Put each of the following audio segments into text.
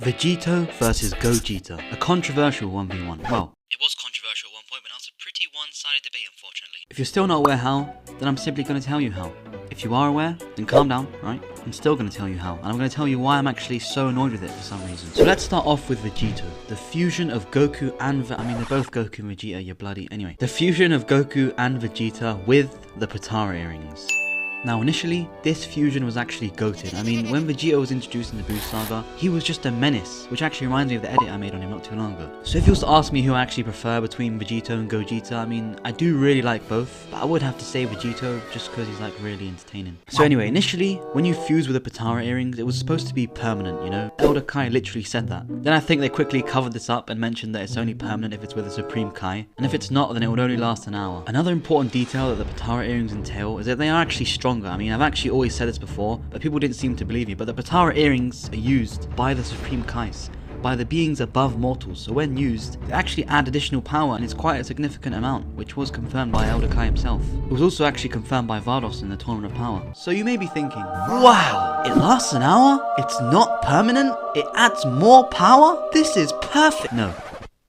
Vegito versus Gogeta, a controversial 1v1. Well, It was controversial at one point, but now it's a pretty one-sided debate, unfortunately. if you're still not aware how, then I'm simply going to tell you how. If you are aware, then calm down, right? I'm still going to tell you how, and I'm going to tell you why I'm actually so annoyed with it for some reason. So let's start off with Vegito, the fusion of Goku and they're both Goku and Vegeta, you're bloody... Anyway, the fusion of Goku and Vegeta with the Potara earrings. Now initially, this fusion was actually goated. I mean, when Vegito was introduced in the Buu saga, he was just a menace, which actually reminds me of the edit I made on him not too long ago. So if you was to ask me who I actually prefer between Vegito and Gogeta, I mean, I do really like both, but I would have to say Vegito just because he's like really entertaining. So anyway, initially, when you fuse with the Potara earrings, it was supposed to be permanent, you know? Elder Kai literally said that. Then I think they quickly covered this up and mentioned that it's only permanent if it's with a Supreme Kai, and if it's not, then it would only last an hour. Another important detail that the Potara earrings entail is that they are actually stronger. I mean, I've actually always said this before, but people didn't seem to believe me, but the Potara earrings are used by the Supreme Kais, by the beings above mortals, so when used, they actually add additional power, and it's quite a significant amount, which was confirmed by Elder Kai himself. It was also actually confirmed by Vardos in the Tournament of Power. So you may be thinking, wow, it lasts an hour? It's not permanent? It adds more power? This is perfect! No.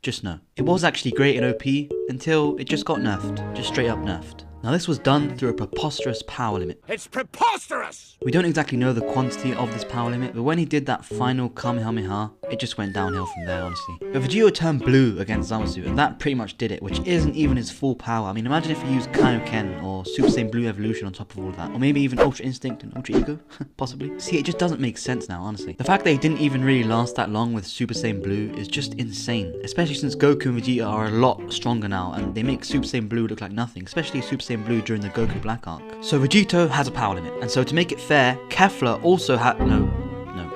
Just no. It was actually great in OP, until it just got nerfed. Just straight up nerfed. Now this was done through a preposterous power limit. It's preposterous! We don't exactly know the quantity of this power limit, but when he did that final Kamehameha, it just went downhill from there, honestly. But Vegito turned blue against Zamasu, and that pretty much did it, which isn't even his full power. I mean, imagine if he used Kaioken, or Super Saiyan Blue Evolution on top of all of that, or maybe even Ultra Instinct and Ultra Ego, possibly. See, it just doesn't make sense now, honestly. The fact that he didn't even really last that long with Super Saiyan Blue is just insane, especially since Goku and Vegeta are a lot stronger now, and they make Super Saiyan Blue look like nothing, especially Super Saiyan Blue during the Goku Black arc. So Vegito has a power limit, and so to make it fair, Kefla also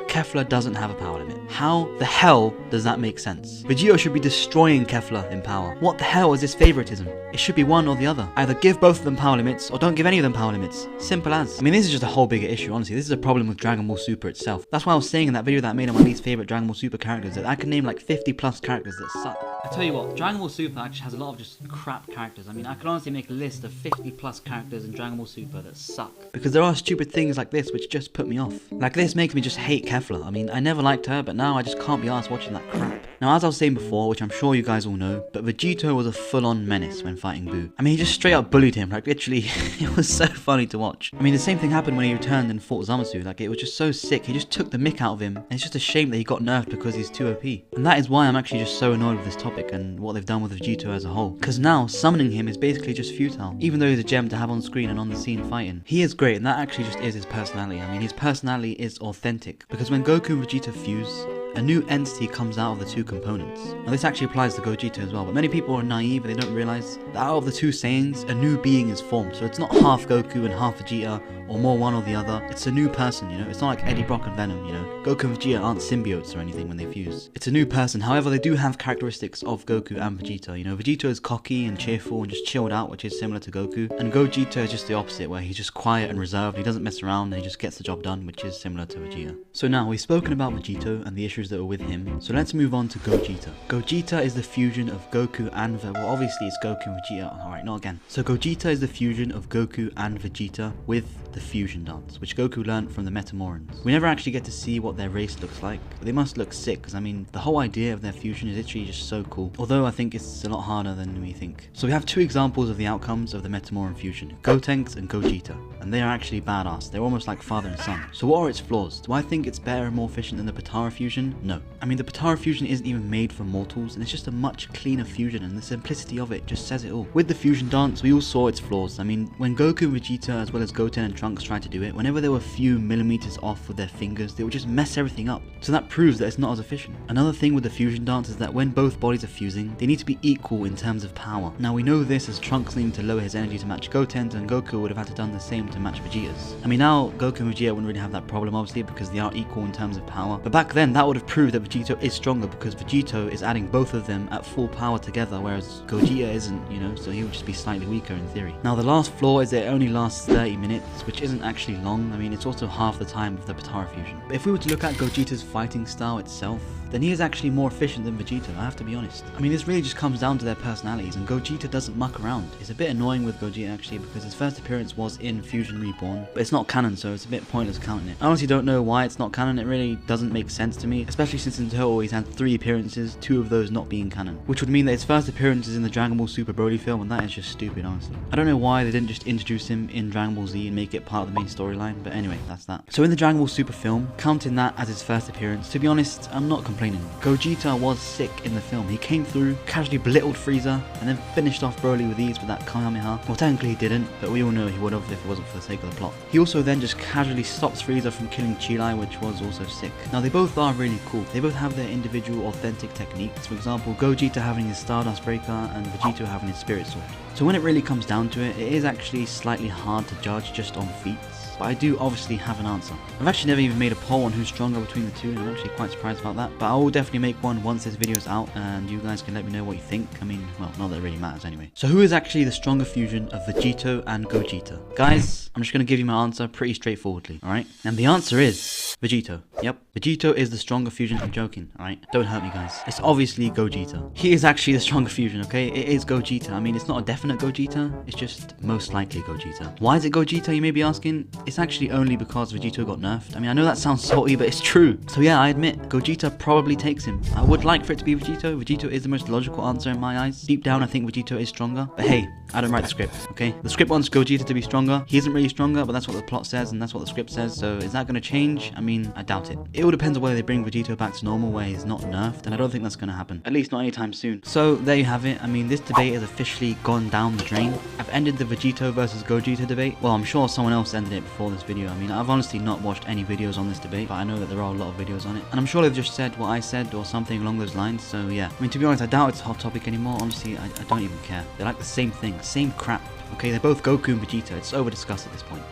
Kefla doesn't have a power limit. How the hell does that make sense? Vegito should be destroying Kefla in power. What the hell is this favoritism? It should be one or the other. Either give both of them power limits, or don't give any of them power limits. Simple as. I mean, this is just a whole bigger issue, honestly. This is a problem with Dragon Ball Super itself. That's why I was saying in that video that I made on my least favorite Dragon Ball Super characters, that I can name like 50 plus characters that suck. I tell you what, Dragon Ball Super actually has a lot of just crap characters. I mean, I could honestly make a list of 50 plus characters in Dragon Ball Super that suck. Because there are stupid things like this which just put me off. Like this makes me just hate Kefla. I mean, I never liked her, but now I just can't be arsed watching that crap. Now, as I was saying before, which I'm sure you guys all know, but Vegito was a full-on menace when fighting Buu. I mean, he just straight up bullied him, like literally, it was so funny to watch. I mean, the same thing happened when he returned and fought Zamasu, like it was just so sick, he just took the mick out of him, and it's just a shame that he got nerfed because he's too OP. And that is why I'm actually just so annoyed with this topic and what they've done with Vegito as a whole. Because now, summoning him is basically just futile, even though he's a gem to have on screen and on the scene fighting. He is great, and that actually just is his personality. I mean, his personality is authentic, because when Goku and Vegeta fuse, a new entity comes out of the two components. Now this actually applies to Gogeta as well, but many people are naive and they don't realize that out of the two Saiyans, a new being is formed. So it's not half Goku and half Vegeta, or more one or the other. It's a new person, you know? It's not like Eddie Brock and Venom, you know? Goku and Vegeta aren't symbiotes or anything when they fuse. It's a new person. However, they do have characteristics of Goku and Vegeta, you know? Vegeta is cocky and cheerful and just chilled out, which is similar to Goku. And Gogeta is just the opposite, where he's just quiet and reserved. He doesn't mess around and he just gets the job done, which is similar to Vegeta. So now, we've spoken about Vegito and the issues that are with him. So let's move on to Gogeta. Gogeta is the fusion of Goku and well, obviously it's Goku and Vegeta. Alright, not again. So Gogeta is the fusion of Goku and Vegeta with the fusion dance, which Goku learned from the Metamorans. We never actually get to see what their race looks like, but they must look sick, because I mean, the whole idea of their fusion is literally just so cool. Although I think it's a lot harder than we think. So we have two examples of the outcomes of the Metamoran fusion, Gotenks and Gogeta, and they are actually badass. They're almost like father and son. So what are its flaws? Do I think it's better and more efficient than the Potara fusion? No. I mean, the Potara fusion isn't even made for mortals, and it's just a much cleaner fusion, and the simplicity of it just says it all. With the fusion dance, we all saw its flaws. I mean, when Goku and Vegeta, as well as Goten and Trunks tried to do it, whenever they were a few millimeters off with their fingers, they would just mess everything up. So that proves that it's not as efficient. Another thing with the fusion dance is that when both bodies are fusing, they need to be equal in terms of power. Now we know this as Trunks needing to lower his energy to match Goten's, and Goku would have had to done the same to match Vegeta's. I mean, now Goku and Vegeta wouldn't really have that problem, obviously, because they are equal in terms of power. But back then, that would have proved that Vegito is stronger, because Vegito is adding both of them at full power together, whereas Gogeta isn't, you know, so he would just be slightly weaker in theory. Now the last flaw is that it only lasts 30 minutes, which isn't actually long. I mean, it's also half the time of the Potara fusion. But if we were to look at Gogeta's fighting style itself, then he is actually more efficient than Vegeta, I have to be honest. I mean, this really just comes down to their personalities, and Gogeta doesn't muck around. It's a bit annoying with Gogeta actually, because his first appearance was in Fusion Reborn, but it's not canon, so it's a bit pointless counting it. I honestly don't know why it's not canon. It really doesn't make sense to me. me, especially since in total he's had 3 appearances, 2 of those not being canon. Which would mean that his first appearance is in the Dragon Ball Super Broly film, and that is just stupid, honestly. I don't know why they didn't just introduce him in Dragon Ball Z and make it part of the main storyline, but anyway, that's that. So in the Dragon Ball Super film, counting that as his first appearance, to be honest, I'm not complaining. Gogeta was sick in the film. He came through, casually belittled Frieza, and then finished off Broly with ease with that Kamehameha. Well, technically he didn't, but we all know he would have if it wasn't for the sake of the plot. He also then just casually stops Frieza from killing Chilai, which was also sick. Now they both are really cool. They both have their individual authentic techniques. For example, Gogeta having his Stardust Breaker and Vegito having his Spirit Sword. So when it really comes down to it, it is actually slightly hard to judge just on feats. But I do obviously have an answer. I've actually never even made a poll on who's stronger between the two, and I'm actually quite surprised about that. But I will definitely make one once this video is out, and you guys can let me know what you think. I mean, well, not that it really matters anyway. So who is actually the stronger fusion of Vegito and Gogeta? Guys, I'm just going to give you my answer pretty straightforwardly, alright? And the answer is Vegito. Yep, Vegito is the stronger fusion. I'm joking, alright? Don't hurt me, guys. It's obviously Gogeta. He is actually the stronger fusion, okay? It is Gogeta. I mean, it's not a definite Gogeta, it's just most likely Gogeta. Why is it Gogeta, you may be asking? It's actually only because Vegito got nerfed. I mean, I know that sounds salty, but it's true. So yeah, I admit, Gogeta probably takes him. I would like for it to be Vegito. Vegito is the most logical answer in my eyes. Deep down, I think Vegito is stronger. But hey, I don't write the script, okay? The script wants Gogeta to be stronger. He isn't really stronger, but that's what the plot says, and that's what the script says. So is that going to change? I mean, I doubt it. It all depends on whether they bring Vegito back to normal, where he's not nerfed, and I don't think that's going to happen. At least not anytime soon. So there you have it. I mean, this debate has officially gone down the drain. I've ended the Vegito versus Gogeta debate. Well, I'm sure someone else ended it before this video. I mean, I've honestly not watched any videos on this debate, but I know that there are a lot of videos on it. And I'm sure they've just said what I said or something along those lines, so yeah. I mean, to be honest, I doubt it's a hot topic anymore. Honestly, I don't even care. They're like the same thing, same crap. Okay, they're both Goku and Vegeta. It's over-discussed at this point.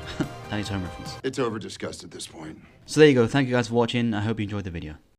That is home reference. It's over-discussed at this point. So there you go. Thank you guys for watching. I hope you enjoyed the video.